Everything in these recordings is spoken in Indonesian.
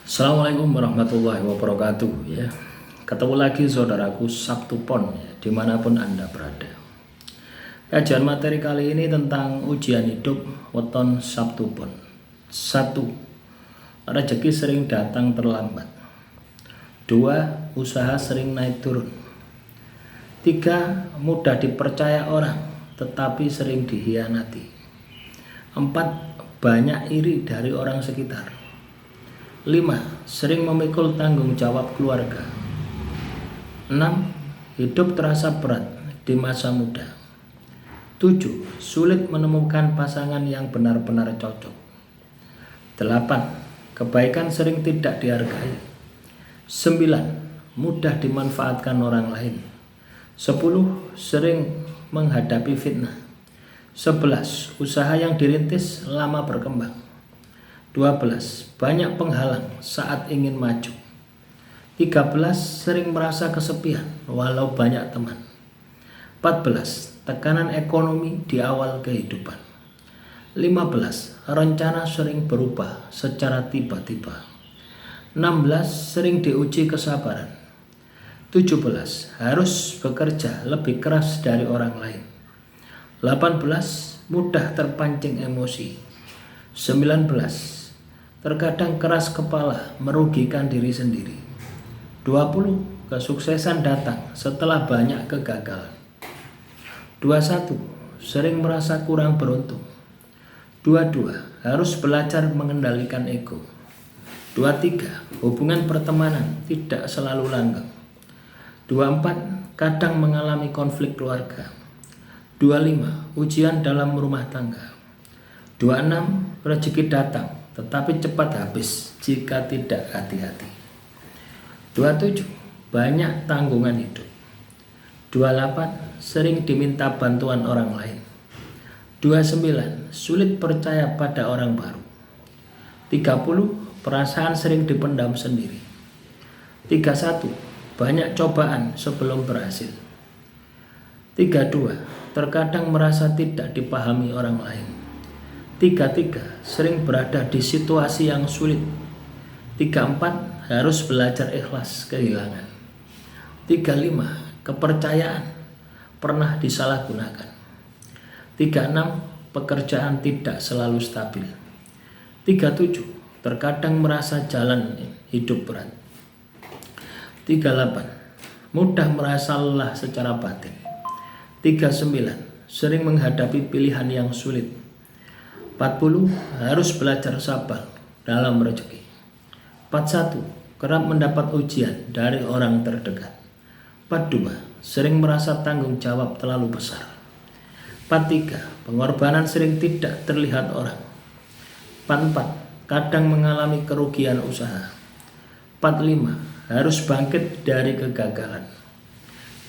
Assalamualaikum warahmatullahi wabarakatuh ya. Ketemu lagi saudaraku Sabtu Pon ya, dimanapun Anda berada. Kajian materi kali ini tentang ujian hidup weton Sabtu Pon. 1. Rezeki sering datang terlambat. 2. Usaha sering naik turun. 3. Mudah dipercaya orang tetapi sering dikhianati. 4. Banyak iri dari orang sekitar. 5. Sering memikul tanggung jawab keluarga. 6. Hidup terasa berat di masa muda. 7. Sulit menemukan pasangan yang benar-benar cocok. 8. Kebaikan sering tidak dihargai. 9. Mudah dimanfaatkan orang lain. 10. Sering menghadapi fitnah. 11. Usaha yang dirintis lama berkembang. 12. Banyak penghalang saat ingin maju. 13. Sering merasa kesepian walau banyak teman. 14. Tekanan ekonomi di awal kehidupan. 15. Rencana sering berubah secara tiba-tiba. 16. Sering diuji kesabaran. 17. Harus bekerja lebih keras dari orang lain. 18. Mudah terpancing emosi. 19. Terkadang keras kepala merugikan diri sendiri. 20. Kesuksesan datang setelah banyak kegagalan. 21. Sering merasa kurang beruntung. 22. Harus belajar mengendalikan ego. 23. Hubungan pertemanan tidak selalu langgeng. 24. Kadang mengalami konflik keluarga. 25. Ujian dalam rumah tangga. 26. Rezeki datang tetapi cepat habis jika tidak hati-hati. 27. Banyak tanggungan hidup. 28. Sering diminta bantuan orang lain. 29. Sulit percaya pada orang baru. 30. Perasaan sering dipendam sendiri. 31. Banyak cobaan sebelum berhasil. 32. Terkadang merasa tidak dipahami orang lain. 33. Sering berada di situasi yang sulit. 34. Harus belajar ikhlas kehilangan. 35. Kepercayaan pernah disalahgunakan. 36. Pekerjaan tidak selalu stabil. 37. Terkadang merasa jalan hidup berat. 38. Mudah merasa lelah secara batin. 39. Sering menghadapi pilihan yang sulit. 40. Harus belajar sabar dalam rezeki. 41. Kerap mendapat ujian dari orang terdekat. 42. Sering merasa tanggung jawab terlalu besar. 43. Pengorbanan sering tidak terlihat orang. 44. Kadang mengalami kerugian usaha. 45. Harus bangkit dari kegagalan.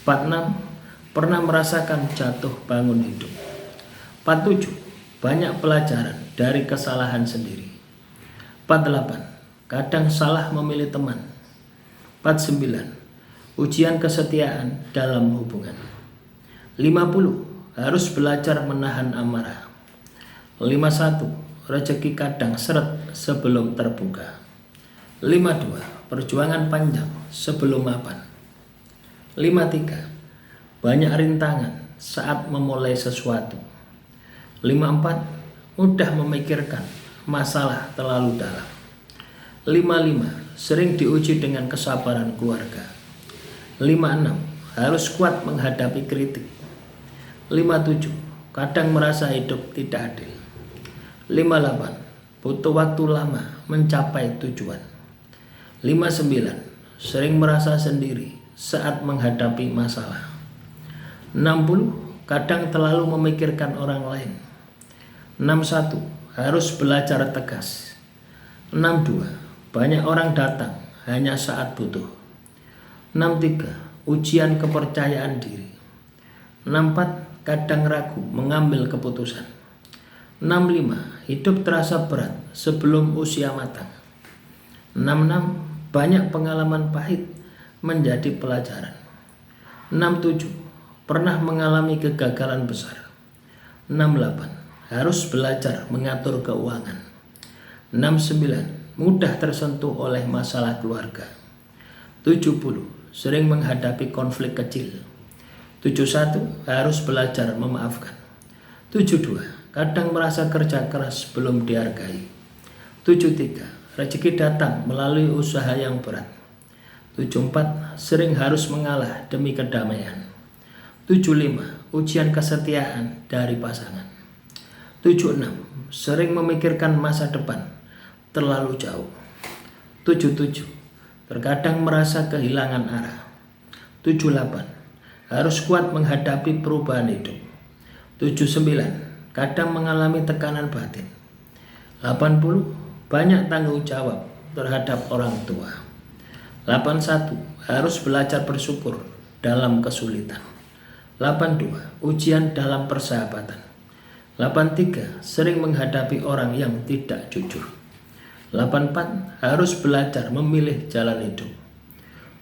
46. Pernah merasakan jatuh bangun hidup. 47. Banyak pelajaran dari kesalahan sendiri. 48. Kadang salah memilih teman. 49. Ujian kesetiaan dalam hubungan. 50. Harus belajar menahan amarah. 51. Rezeki kadang seret sebelum terbuka. 52. Perjuangan panjang sebelum mapan. 53. Banyak rintangan saat memulai sesuatu. 54. Mudah memikirkan masalah terlalu dalam. 55. Sering diuji dengan kesabaran keluarga. 56. Harus kuat menghadapi kritik. 57. Kadang merasa hidup tidak adil. 58. Butuh waktu lama mencapai tujuan. 59. Sering merasa sendiri saat menghadapi masalah. 60. Kadang terlalu memikirkan orang lain. 61. Harus belajar tegas. 62. Banyak orang datang hanya saat butuh. 63. Ujian kepercayaan diri. 64. Kadang ragu mengambil keputusan. 65. Hidup terasa berat sebelum usia matang. 66. Banyak pengalaman pahit menjadi pelajaran. 67. Pernah mengalami kegagalan besar. 68. Harus belajar mengatur keuangan. 69. mudah tersentuh oleh masalah keluarga. 70. Sering menghadapi konflik kecil. 71. Harus belajar memaafkan. 72. Kadang merasa kerja keras belum dihargai. 73. Rezeki datang melalui usaha yang berat. 74. Sering harus mengalah demi kedamaian. 75. Ujian kesetiaan dari pasangan. 76. Sering memikirkan masa depan terlalu jauh. 77. Terkadang merasa kehilangan arah. 78. Harus kuat menghadapi perubahan hidup. 79. Kadang mengalami tekanan batin. 80. Banyak tanggung jawab terhadap orang tua. 81. Harus belajar bersyukur dalam kesulitan. 82. Ujian dalam persahabatan. 83. Sering menghadapi orang yang tidak jujur. 84. Harus belajar memilih jalan hidup.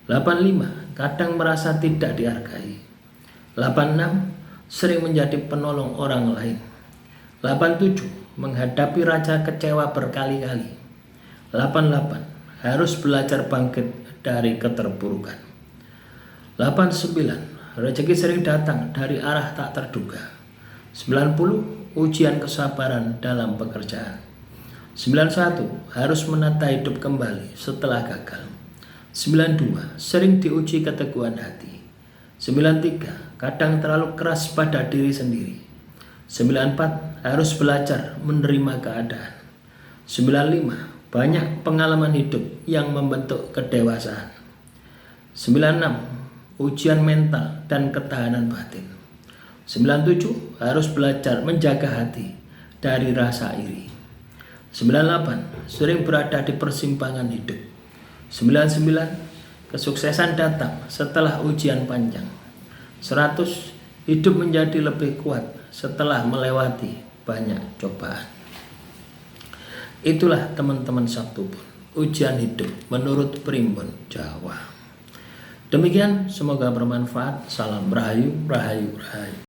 85. Kadang merasa tidak dihargai. 86. Sering menjadi penolong orang lain. 87. Menghadapi rasa kecewa berkali-kali. 88. Harus belajar bangkit dari keterpurukan. 89. Rezeki sering datang dari arah tak terduga. 90. Ujian kesabaran dalam pekerjaan. 91. Harus menata hidup kembali setelah gagal. 92. Sering diuji keteguhan hati. 93. Kadang terlalu keras pada diri sendiri. 94. Harus belajar menerima keadaan. 95. Banyak pengalaman hidup yang membentuk kedewasaan. 96. Ujian mental dan ketahanan batin. 97. Harus belajar menjaga hati dari rasa iri. 98. Sering berada di persimpangan hidup. 99. Kesuksesan datang setelah ujian panjang. 100. Hidup menjadi lebih kuat setelah melewati banyak cobaan. Itulah teman-teman Sabtu Pon, ujian hidup menurut Primbon Jawa. Demikian, semoga bermanfaat. Salam Rahayu, Rahayu, Rahayu.